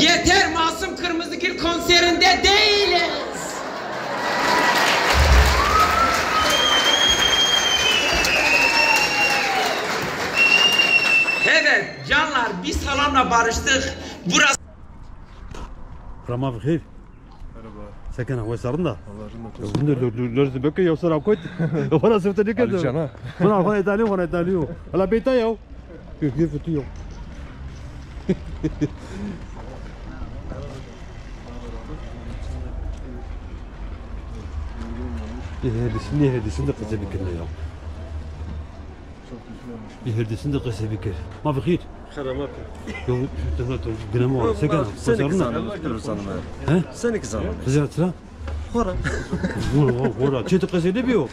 Yeter Masum Kırmızıgül konserinde değiliz. Evet canlar biz salonla barıştık. Burası Rama bخير. Merhaba. ساكن هو صارنا. Allah'ın da لرز بك يا صار كويت. وانا صرت لك كده. Alicana. وانا ايطالي وانا ايطالي. هلا بيتا يو. كيف تيو. هدسين ده قصة بكرنا يا. هدسين ده قصة بكر. ما بخير. Merhaba. يو قنامو ساكن. Sen ها؟ Sen iki zaman. خزرت لا. Hora. ورا تشيت قصة ده بيو.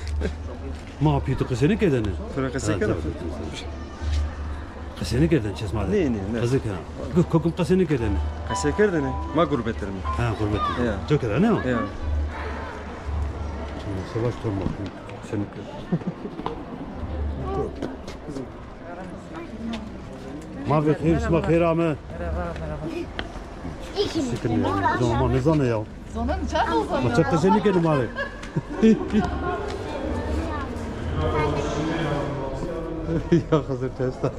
ما بيت قصة كده أنا. Fırakası kadar. قصة كده شو اسمه هذا؟ Ne? قصة كده. كوكم قصة كده أنا. Kaseker de ne? Ma gurbetlerim. ها قربتي. Ya. جو كده أنا. Ya. سواش ترمى. سنك. ما في خير اسمه خير عمه. سكن زمان نزانه يا. Zonun can o zaman. ما تقصني كده مالك. يا خزر تستا.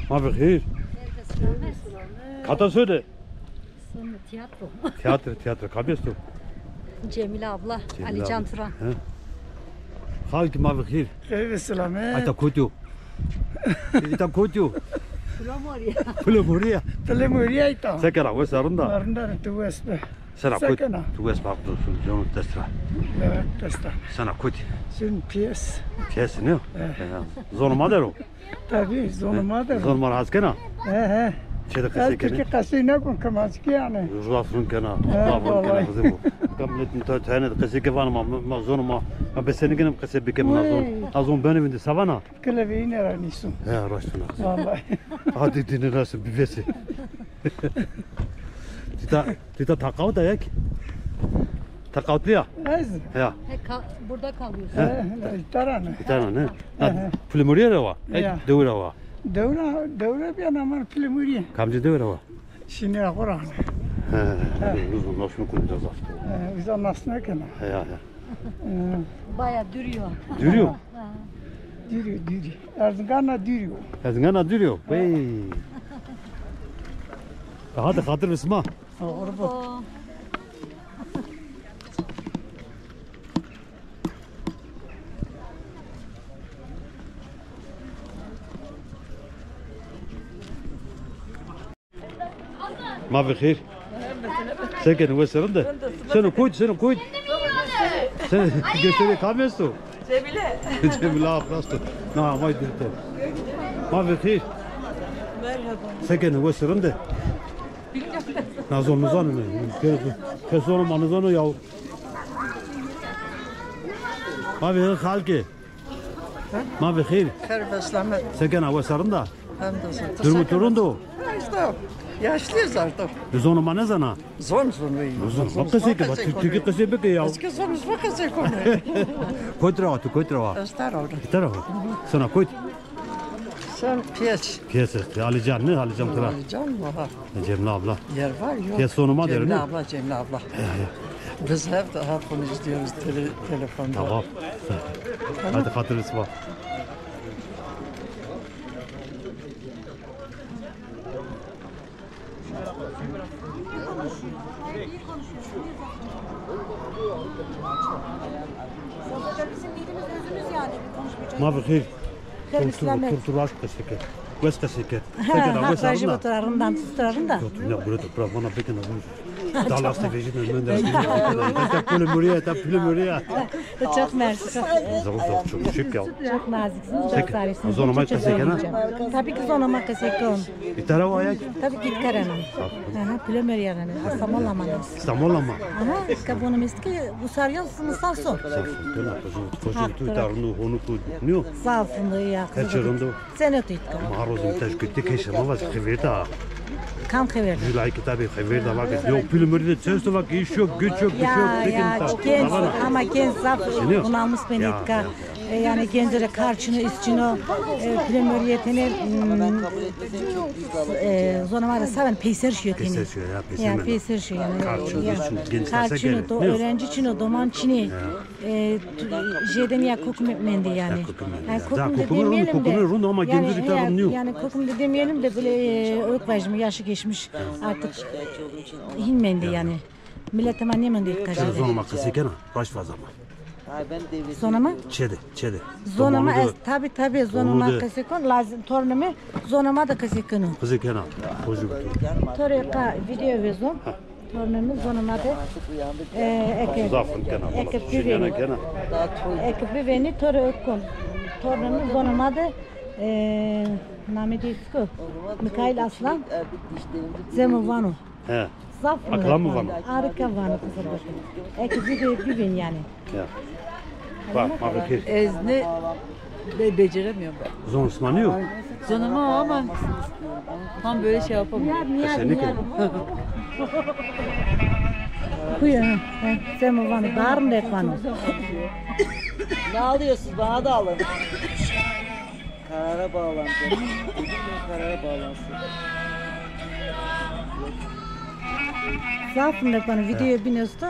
ما في خير. Kata söyle. Sonra tiyatro. Tiyatro. Kabesto. Cemile abla, Ali Can Turan. Halk ma في خير. خير السلامات Ata kutyo. Ita kutyo. Flamorya. تلموريا ايتا Sekera ve sarında. مرندر تو اسبه Sana kut. Sekena. Tu es bakto suljon testra. لا تستا Sana kut. سن بيس Kes ne? Zor madero. تابي زون مادر Zor mar haskena. ها Şeyde ها kese تركي kene. قصيناكم كماسكي يعني Rafrun kena. Rafrun والله. kena kızım. Kamlet ta tane kese kevan ma zor ma. Ben seni gene kese bikem nazon. Azon benim indi savana. كل بينا رانيسو He raştuna. والله Hadi dini nasıl bivesi. Tita takav da yak. Takavtlı ya. از Ya. Burada kalıyorsun. ترانا Bir tane ne? Flamorya da var. Ya. Devre var. دورة بيانا مر فيلموريا Kamcı devre var. شيني قران Uzun nasıl konuşacağız artık. إذا نصنا كنا Ya. Baya dürüyor. Dürüyor. ديريو ديري أرزقنا ديريو Yazgana dürüyor. Bey. Hadi hatır ısma. غربة O Ma bخير. Sekin ve sarında. Seni koy. Sen gösteri kamyosu. Cemile afrasto. Na ama dirte. Ma bخير. Merhaba. Sekin ve sarında. Nazon nazon ne? Kesonu manzonu ya. Ma bخير halki. Ma bخير. Khayr ve selamet. Sekin ve sarında. Hamdolsun. Durumu turundu. İşte yaşlıyız artık. Zonu ma ne zana? Zon. Bak kızı ki bak Türkiye kızı bek ya. Eski zon vakası konu. Koytra. Öster orada. Bir tarafı. Sana koy. Sen piyes. Piyasa. Ali Can Tıra. Can mı var? Cemile abla. Yer var yok. Piyasa sonuma derim. Cemile abla. Biz hep konuşuyoruz telefonda. Tamam. Hadi hatırlısı var. bizim bildiğimiz özümüz yani. Ma bخير. Kırıslamet. Kurtulaş teşekkür. West teşekkür. Ha, rajı motorlarından tutarım da. Ne burada bana peki ne bu? Dallas TV'nin önünde. Ta Flamorya. Çok mersi. Çok şık ya. Çok naziksiniz. Çok zarifsiniz. Zonama Çok kasek ana? söyleyeceğim. Tabii ki zonama kasekon. Bir tarafı ayak. Tabii ki karanım. Aha, plömer yani. Asamol amanız. İstanbul ama. Aha, kabunomist ki bu sarıyorsunuz salso. Koşu tu tarunu onu tu. Niyo? Salsın da ya. Kaçırındı. Sen ötüyt. Marozun teşkütte keşama var kıveta. Kam xever. Jülay kitabı xever de vakit. Yok pülümürde çözdü vakit iş yok, güç yok, bir şey yok. Ya genç ama genç zaf Seniyor. bunalmış beni Ya, etka. Yani gençlere karşını üstünü primöriyetini zonamada saben peyser şiyor teni. Peyser şiyor ya, peyser Ya mi? peyser şiyor yani. Karşını, için, gençlerse Karşını, gelin. öğrenci için, doman çini. Jeden ya kokum mendi yani. Ya, kokum mendi, Yani ya. kokum Daha da kokumu demeyelim de. kokumu rundu ama Yani, gençlikte ya, anlıyor. Yani kokum da demeyelim de böyle ökbajımı yaşı geçmiş artık hinmendi yani. Millet hemen yemendi Sen etkacıydı. zonuma kısıken ha, baş fazla mı? Zonama? Çede. Zonama Zamanı da tabi zonama Onu da- kasikon lazım torunumu zonama da kasikonu. kısıken ha, çocuk. Toreka video vezon. Torunumu zonama da eke Zafın kenar. eke Şinyana piveni. kenar. Eke piveni toreka torunumu zonama da name disko. Mikhail Aslan Zemovano. He. Zaf mı? Aklan mı Vano? Arka Vano kızı bakın. Eke piveni yani. Ya. Bak, mabekir. Ezne beceremiyorum ben. Zon ısmanıyor. Canıma ama tam böyle şey yapamıyorum. Kesinlikle. Kuya, Zemovano, Darım da Vano. Ne alıyorsunuz? Bana da alın. Karara bağlandı. Karara bağlansın. Zafım da Vano videoya biniyorsun.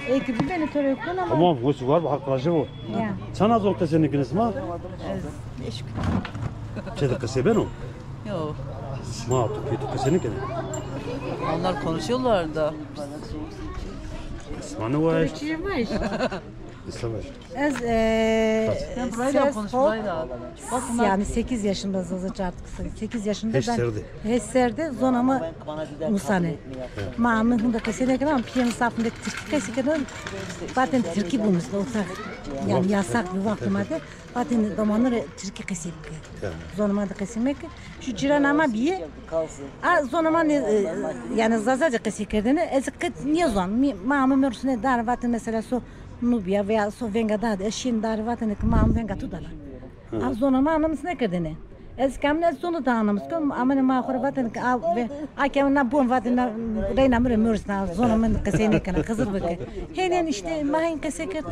Eke piveni toreka ama. Tamam, bu var, bu hakkıcı bu. Ya. Sana zor kesinlikle mi? Çede kısı ben o. Yok. Ma, tu kesinlikle. Onlar konuşuyorlar da. İsmanı var. Çiğmiş. İstemez. Ez Sen burayla ses konuş, hop, burayla. Bak bunlar yani 8 yaşında zazaca artık 8 yaşında Hesserdi. Hesserdi zonamı Musane. Mamın hunda kesene kadar piyano safında Türk kesene zaten Türkiye bulmuştu otak. Yani yasak bir vaktimde zaten zamanları Türkiye kesip. Zonama da kesemek. Şu ciran ama bir zonama yani zazaca kesekerdine ezeket niye zon? Mamın mersine dar zaten mesela so Nubia veya so venga da eşin dar vatanı mam venga tudala. Az zonama anamız ne kadene? Ez kamne zonu da anamız kom amane ma khore vatanı ve akem na bom vatanı reyna mre mürsna zonamın kasene kana kızır bak. Henen işte mahin kaseker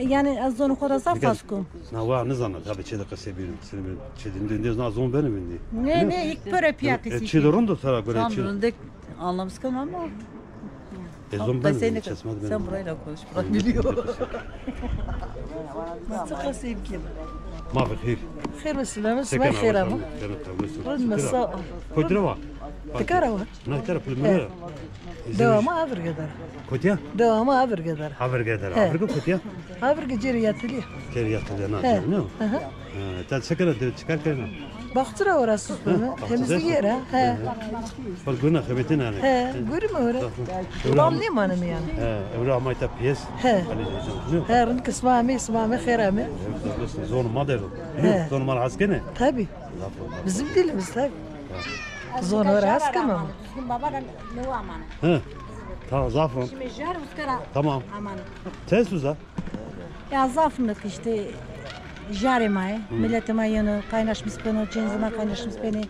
yani az zonu khora zafasku. Na var ne zannet tabii çede kısı bir. Seni çedin diyoruz na zon benim indi. Ne ilk pöre piyakisi. Çedorun da sana göre tam çed. durumda anlamsız ama Zon da benim. sen burayla konuş. Burak biliyor. Nasıl kasayım ki? Ma bekir. خير والسلامة Sekin اسمها خير أما رد مساء Kodra تكارا Ne kadar pulmere? دوامة أفر قدر Kotya? دوامة أفر قدر Haber geldi. Haber kotya? أفر قجريات لي Keri yatılıyor na. He. Ne? Sen sekere de çıkarken. بخترة ورا سوسنا تمزي يرا ها Bak günah hebetin hani. ها قولي ما ورا ضام لي ما أنا يعني Evra mayta piyes. He. Ne? ها رنك اسمامي خير أمي Zon mader. He. Zon mal askene. تابي bizim dilimiz tabi zon ورا أسكما Baba da ne var amane. He. Tamam zafın. Şimdi jar uskara Tamam. amane. Tez uza. Ya zafımlık işte jaremay, milletime yanı kaynaşmış beni, cenzime kaynaşmış beni.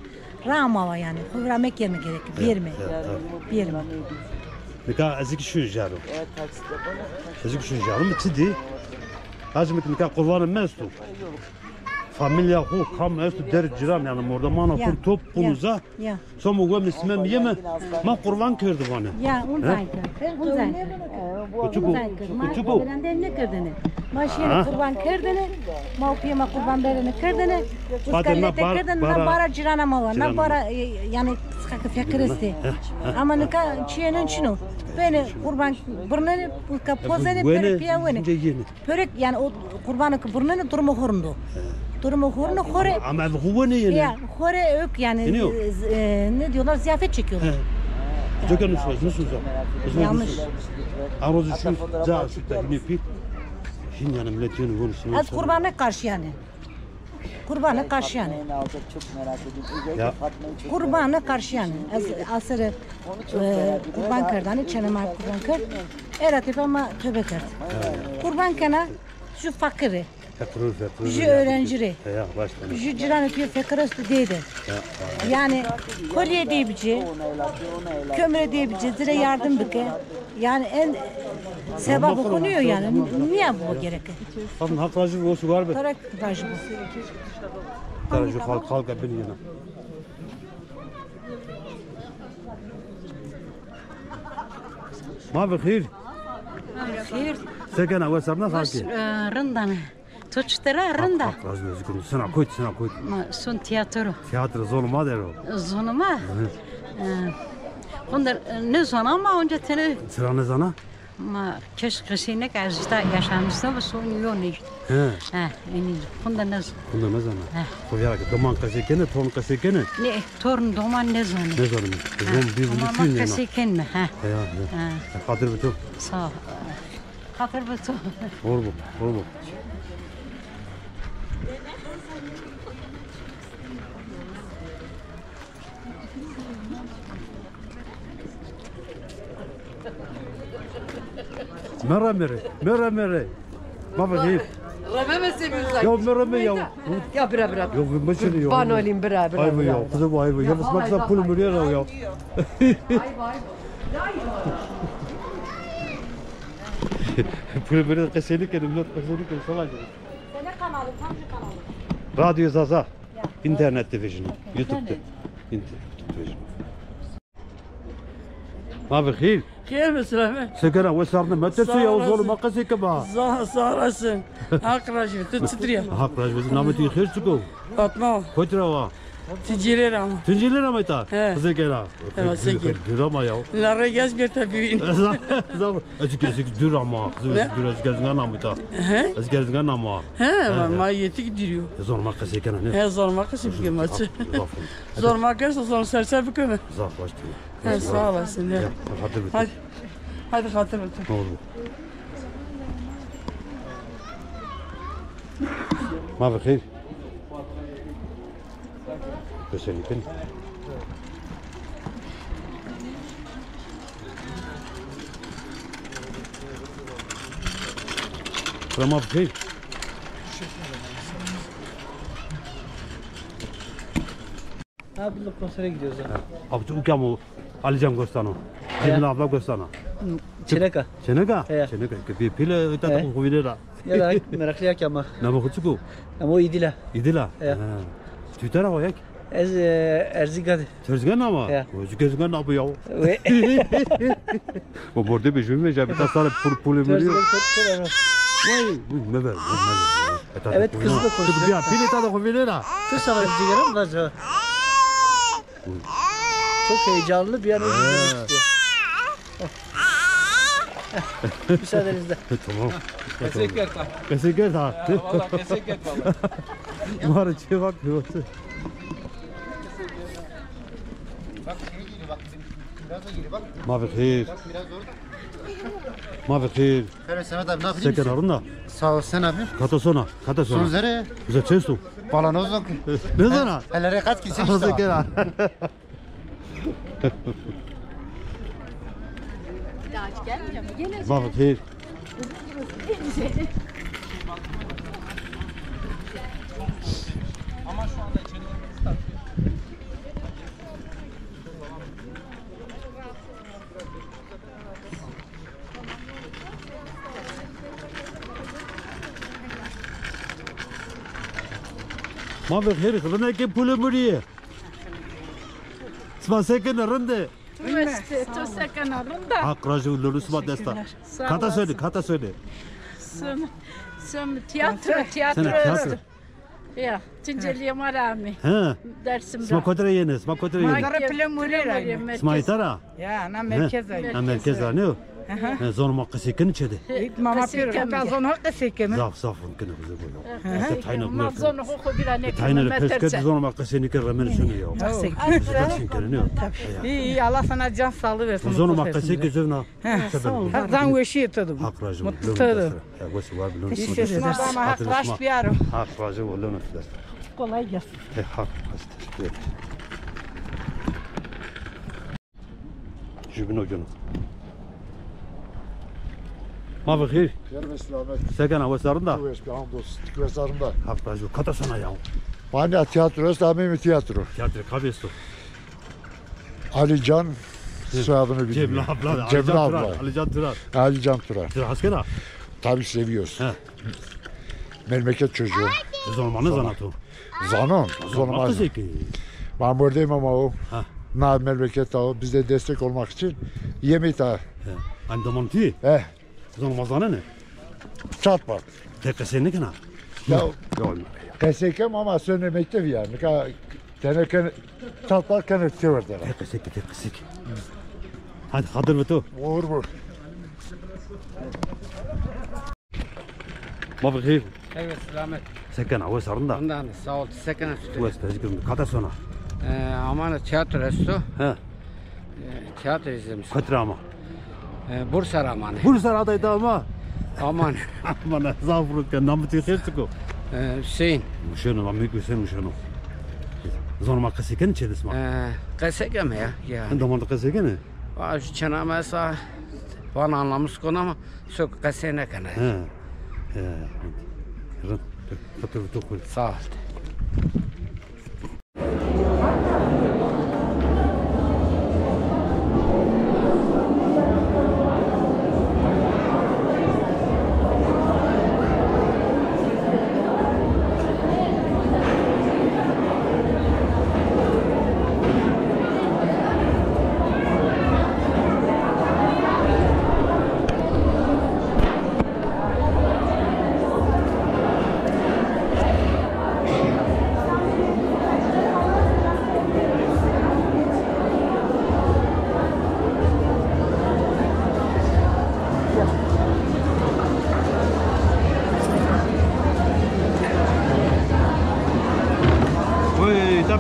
Ramava yani. Kıvramak yerine gerek. Bir mi? Bir mi? Nika ezik şu jarı. Ezik şu jarı mı çidi? Hacım nika kurbanın mestu. Familya hu kam estu der ciran yani morda mana Ya, kur top punuza. Ya. Somu gom ismem yeme. Ma kurban kerdi bana. Ya unzaykır. Unzaykır. Küçük o. Küçük o. Ben de ne kırdını? Maşini kurban kırdını. Mavpiyama kurban berini kırdını. Uskallete kırdını. Na bara cirana mava. Na bara yani sıkı fikir isti. Ama nika çiğnenin çinu. Beni kurban burnunu kapozeni perpiya veni. Perek yani o kurbanı burnunu durumu horundu. Durumu horunu hore. Ama bu ne yani? Ya hore ök yani ne diyorlar ziyafet çekiyorlar. Döken nasıl? Yanlış. Arozı şu za şu tekniği pi. Şimdi yani millet yeni konuşuyor. Az kurbana karşı yani. Kurbana karşı yani. Ya Kurbana karşı yani. Az asırı kurban kırdanı çenema kurban kır. Eratif ama tövbe kırdı. Kurban kana şu fakiri. Fakir. Şu öğrenciri. Ya baştan. Şu ciran ötüyor fakir üstü değildi. Yani kolye diyebileceği, kömüre diyebileceği, zire yardım bike. Yani en sevap okunuyor yani. Niye bu gerek? Bakın hakracı olsun var mı? Tarak tıkacı bu. Taracı halka beni yana. ما بخير Hayır. سكن أول سرنا خالتي Rından. Toçtara rında. راجل يذكرون سنة كويت Son tiyatro. تياتر زول ما دارو Zonuma. Onlar ne zon ama önce tane سرنا زنا ma keşkesine karşıda yaşamıştım ve son yok ne. ها Yani onlar ne كنا ما زنا خويا دمان كسكنة تون كسكنة ne torun doman ne zon. ne زنا زوم بيزو Ama فين هنا kesiken mi ha? يا خاطر بتو Sağ ol. Hatır bu. غربو مرة ما بخير Rame mi seviyorsun? يا مرة يا Ya bira bira. يا مشي يا Bana olayım bira bira. ايوه يا خذوا ايوه يا بس ما كسب كل مريرة يا كل مريرة قسيني كده ملوت قسيني كده صلاة راديو زازا انترنت تلفزيون يوتيوب تلفزيون ما بخير Hayır mısın abi? سكنة وسرنا ما ترسي يا وصول ما قسي كبا Sağ olasın. Arkadaşım titriyor. حق راج بس نامتي خير تكو Fatma كتروا ticaret ama. تنجيلنا ما يتا He. سكنة سكن. دراما يا Lara gez bir tabii. زام أزكى دراما دراما أزكى ما يتا He? أزكى ما He, ama yeti gidiyor. زور ما قسي كنا نه He zor makası bir maçı. Zor makası zor serser bir köme. زاف واشتي He sağ olasın. He. خاطر بتو Hadi. Hadi hatır otur. ما بخير بس يمكن ما بخير Abi konsere gidiyoruz ya. Abi ukamu Alican Gostano. Cemil abla Gostano. Çeneka. Çenega? He. Çenega. Bir pile ita He. da kuvilera. Ya da meraklıyak ama. Ne bakıcıku? Ama o idila. İdila. He. Tütara o yak. Ez erzigad. Terzgan ama. He. O zgezgan abi ya. Ve Bu bordo bir jümle jabi ta sare pul veriyor. Vay, ne ver? Evet, kızı da konuşuyor. Ya pile ta da kuvilera. tu sana cigaram da zo. Çok heyecanlı bir an önce gitmek istiyor. Müsaadenizle. Tamam. Teşekkür ederim. Kesinlikle ta. Valla teşekkür ederim. Var içe bak diyorsun. ما بخير ما بخير Evet Semet abi ne yapıyorsun? سكن أرنا Sağ ol sen abi. كاتوسونا Son كاتوسونا zere. إذا تشيستو Balanoz bak. نزنا Helere kat ki sen سكن ما بخير ما بخير خلنا كيف بولا مريه اسمع سكن الرندة حق رجل لولو اسمع دستا كاتا سوني Som tiyatro. سنة تياتر Ya, Tunceli'ye rağmen ها dersimde. اسمع كوترا ينس اسمع كوترا ينس اسمع ترى Ya ana merkez ayı. مركز رانيو زون ما قسي كن كده Mama pir kata zon hakka sekeme. زاف صاف كنا بزبط تاينا Mazon hukuku bir anne تاينا kilometre. البسكت زون ما قسي نكر رمل شنو يوم بس كنا İyi Allah sana can sağlığı versin. زون ما قسي كزونا Zan veşi tadım. حق راجل Mutlu tadım. بس واب لون Teşekkür ederiz. Ama haklaş bir yarım. حق راجل ولون فلس Kolay gelsin. حق استشكر جبنو جنو ما بخير Gel ve selamet. سكن وسارندا Kuvvet bir hamdolsun. Kuvvet zarında. حق راجل كتا سنة يوم Bana tiyatro, samimi tiyatro. Tiyatro kabesto. Ali Can, soyadını bilmiyorum. Cemile abla. Ali Can Turar. Ali Can Turar. Turar askera. Tabii seviyoruz. He. Memleket çocuğu. Zormanı zanatı. Zanon. Zormanı zeki. Ben buradayım ama o. Ha. Na memleket o. Bize destek olmak için yemeği daha. Hani damanti. Zormazanı ne? Çatma. Tekese ne kana? Ya. Kesekem ama söylemekte bir yani. Teneke çatlarken severler. Tekesek. Hadi hadır mı tu? Olur mu? Baba hayır. Evet, selamet. Seken hava sarında. Ondan sağ ol. Sekene sütü. Bu estezgim kadar sonra. Aman tiyatro estu. He. Tiyatro izlemiş. Katra ama. Bursa ramanı. Bursa adaydı ama. Aman. Aman zafurken namı tiyatro. Hüseyin. Müşenu ama büyük Hüseyin müşenu. Zorma kaseken çedisma. Kaseke mi ya? Yani. Damanda kaseken ne? Var şu çana mesela. Van anlamış konu ama çok kasene kana. He. Sağ ol.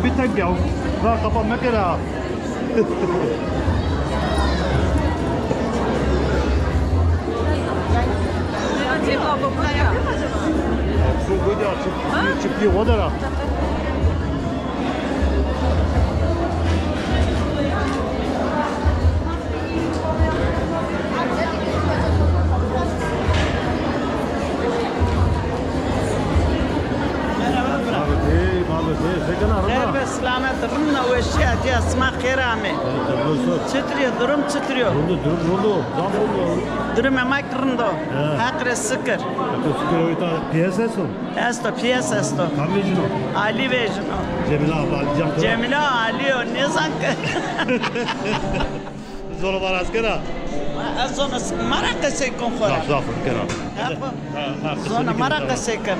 Bir tek ya. Bak kafam ne kadar. Su koydu çıktı o da. Merhaba, selamet rımna ve şiyati asma khirame. Çıtırıyor, durum çıtırıyor. Durdu. Durum ama kırında. Hakre sıkır. Sıkır oyta piyasa son. Piyasa esto. Kamecino. Ali vejino. Cemile abla, Cemile Ali o ne zank. Zor var askera. Zona maraka se konfora. Zafır kera. Zona maraka se kana.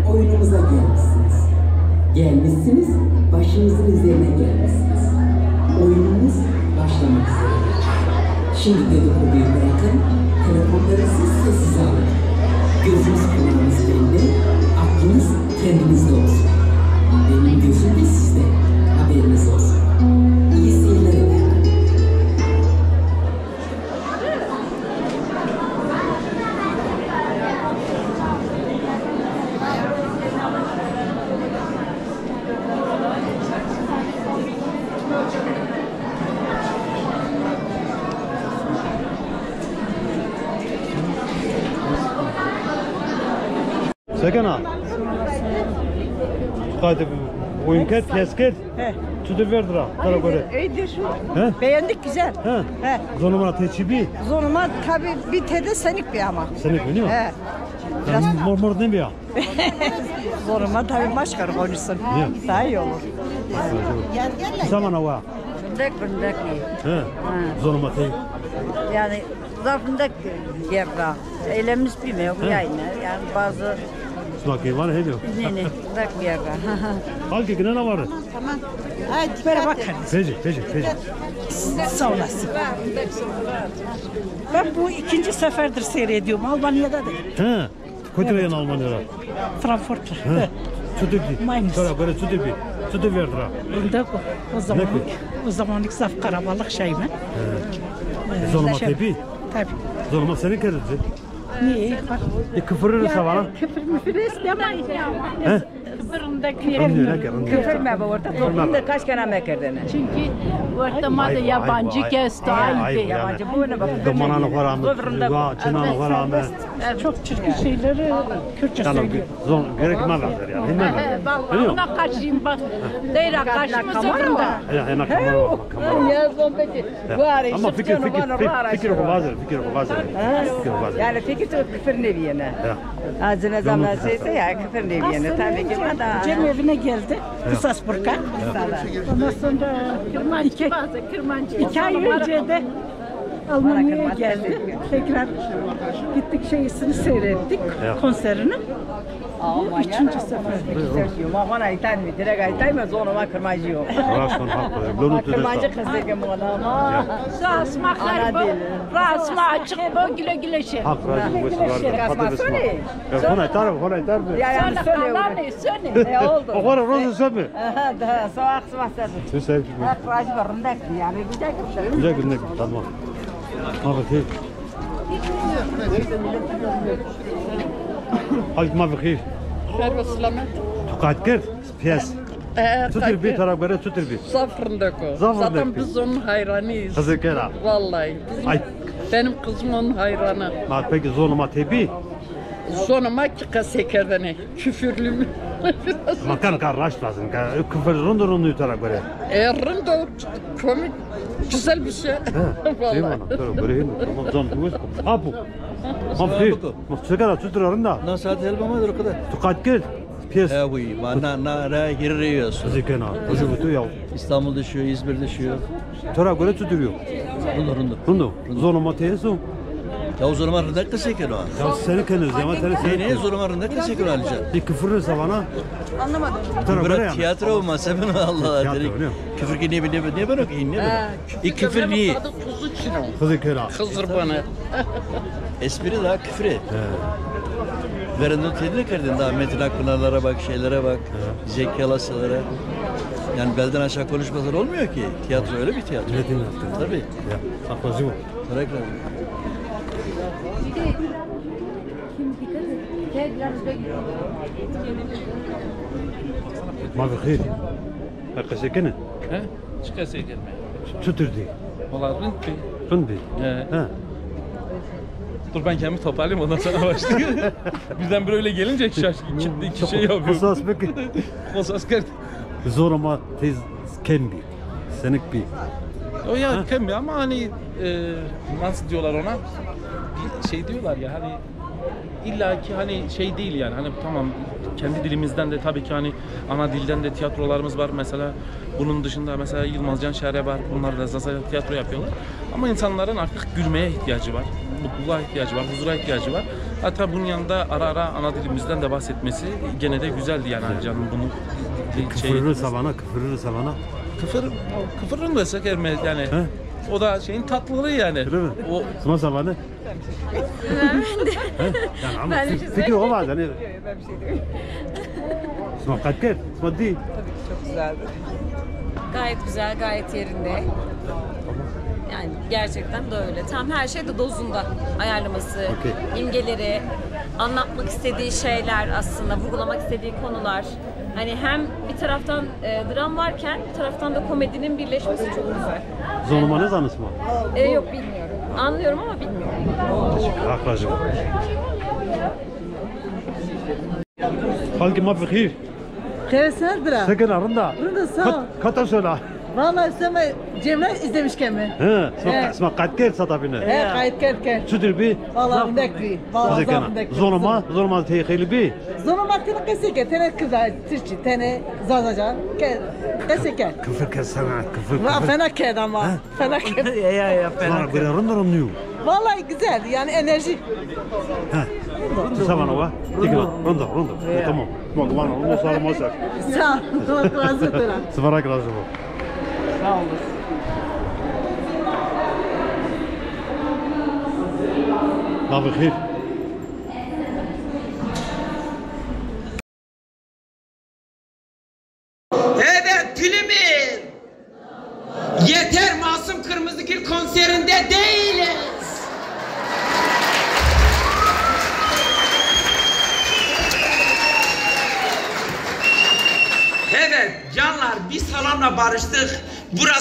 Oyunumuza gelmişsiniz. Gelmişsiniz, başınızın üzerine gelmişsiniz. Oyunumuz başlamak üzere. Şimdi dedikoduyu bırakın, telefonları sessiz alın. Gözünüz kulağınız bende, aklınız kendinizde olsun. Benim gözüm de sizde, haberiniz olsun. İyi seyirler efendim. Sekena. Hadi oyun ket, kesket. Tutu verdira. Tara göre. İyidir şu. Beğendik güzel. He. Zonuma teçibi. Zonuma tabii bir tede senik bir ama. Senik biliyor musun? He. Biraz mor ne bir ya? Zonuma tabii başka konuşsun. Daha iyi olur. Zaman hava. Bındak iyi. He. Zonuma te. Yani zarfındak yerra. Eylemiş bilmiyor bu yayını. Yani bazı Smakı var hediyor. ne bırak yerra. Halki ne var? Tamam. Hadi böyle bakın. Peki. Sağ olasın. Ben bu ikinci seferdir seyrediyorum. Almanya'da da. He. Kötüleyen Almanya'da. Frankfurt'ta. He. Tutubi. Maymus. Sonra böyle tutubi. Tutu verdira. Bunda o zamanlık saf karabalık şey mi? Zonuma tepi. Tabii. Zonuma seni kerdi. Niye? Kıfırırız bana. Küfür müfür istemeyiz ya. He? Küfüründeki Küfür mü bu orta? Toplumda kaç kere mekerden? Çünkü ortamada yabancı geçti ayıp. Yabancı bu ne bak? Zamanı var ama, çınanı var ama. Çok çirkin şeyleri Kürtçe söylüyor. Zor, gerekmez yani. Bilmem ben. Ona kaçayım bak. Deyra kaçmasın da. Ya, kamera. Ya zombeci. Var ya. Ama fikir kovazır. Yani fikir çok küfür neviyene. Ağzına zaman şeyse ya küfür neviyene. Tabii ki da. Cem evine geldi. Kısasburka. Ondan sonra Kırmancı. 2 ay önce de Almanya'ya geldi. Tekrar gittik şeysini seyrettik. Konserini. Bu 3. sefer. Bana iten mi? Direkt iten mi? Zoruma kırmacı yok. Kırmacı kızı ki bana. Rasmaklar bu. Rasma açık bu güle güle şey. Hak razı olsun. Kona yeter mi? Ya yani söyle. Ne oldu? O kadar razı sen mi? Daha sabah sen. Sen sevdin mi? Hak razı varındak yani güzel güzel. Güzel günler. Tamam. Bakayım. Hadi bakayım. Merhaba selamet. Tukat gir. Piyas. Tutur bir taraf böyle tutur bir. Zafırındaki. Zafırındaki. Zaten biz onun hayranıyız. Kızı kera. Vallahi. Benim kızım onun hayranı. Peki zorlama tebi. Sonuma ki kasekerdene. Küfürlü mü? Makan karraş lazım. Küfür rundu taraf böyle. Rında komik. Güzel bir şey. Vallahi. Böyle tamam zon bu. Abu. Mafki. Mafkara tuturarında. Nasıl helbama o kadar. Tukat gir. Piyas. Evet, na giriyorsun. Kızı kena. Kızı butu ya. İstanbul düşüyor, İzmir düşüyor. Taraf böyle tuturuyor. Rundu. Zorlama teyesu. Ya o zaman rındak da seker o. Ya seni kendiniz ama seni. Ne zoruma rındak da seker Alican. Bir küfürü savana. Anlamadım. Bırak tiyatro olmasa ben Allah dedik. Küfür ki ne ben okuyayım ne ben. İlk küfür niye? Kızı kera. Kızır bana. Espri daha küfür. Verenden tedbir kırdın daha Metin Akpınar'lara bak, şeylere bak, Zeki Alasyalara. Yani belden aşağı konuşmalar olmuyor ki. Tiyatro öyle bir tiyatro. Tabii. Ya, saklıcı bu. Bırak Mavi khir. Hakikaten kene. He? Çıkasa gelme. Tuturdu. Valla rıntı. Rıntı. He. Dur ben kendimi toparlayayım ondan sonra başlayayım. Birden böyle gelince iki şey yapıyor. Kosas peki. Kosas geldi. Zor ama tez kendi. Senik bir. O ya kembi ama hani nasıl diyorlar ona? Bir şey diyorlar ya hani illaki hani şey değil yani hani tamam kendi dilimizden de tabii ki hani ana dilden de tiyatrolarımız var mesela bunun dışında mesela Yılmaz Canşehre var bunlar da Zaza tiyatro yapıyorlar ama insanların artık gülmeye ihtiyacı var mutluluğa ihtiyacı var huzura ihtiyacı var hatta bunun yanında ara ara ana dilimizden de bahsetmesi gene de güzeldi yani canım bunu küfürü savana küfürün de seker yani o da şeyin tatlılığı yani. Öyle mi? O Sma zamanı. Yani ama fikir o var hani. Sma katkır, Sma değil. Tabii çok güzeldi. Gayet güzel, gayet yerinde. Yani gerçekten de öyle. Tam her şey de dozunda ayarlaması, imgeleri, anlatmak istediği şeyler aslında, vurgulamak istediği konular. Hani hem bir taraftan dram varken bir taraftan da komedinin birleşmesi çok güzel. Zonuma ne zanısı mı? Yok bilmiyorum. Anlıyorum ama bilmiyorum. Haklacım. Halki ma bixir. Hayır sen bırak. Sakın arında. Rında sağ. Kata söyle. Vallahi sen Cemre izlemişken mi? Sma katkır satabine. Kayıt kerken. Sütür bir. Vallahi ndekli. Vallahi ndekli. Zonuma tehlikeli bir. Zonuma tene kesike, tene kıza, Türkçe, tene zazaca, kesike. Küfür kessene, küfür. Fena ked ama, fena ked. Ya fena. Böyle rında. Vallahi güzel, yani enerji. Sabana va. Rında. Tamam. Bana onu sormazsak. Sağ ol, razı olsun. Sıvarak razı ol. Sağ olun. Ma bixir. Evet Tülümür. Yeter Masum Kırmızıgül konserinde değiliz. salamla barıştık. Burası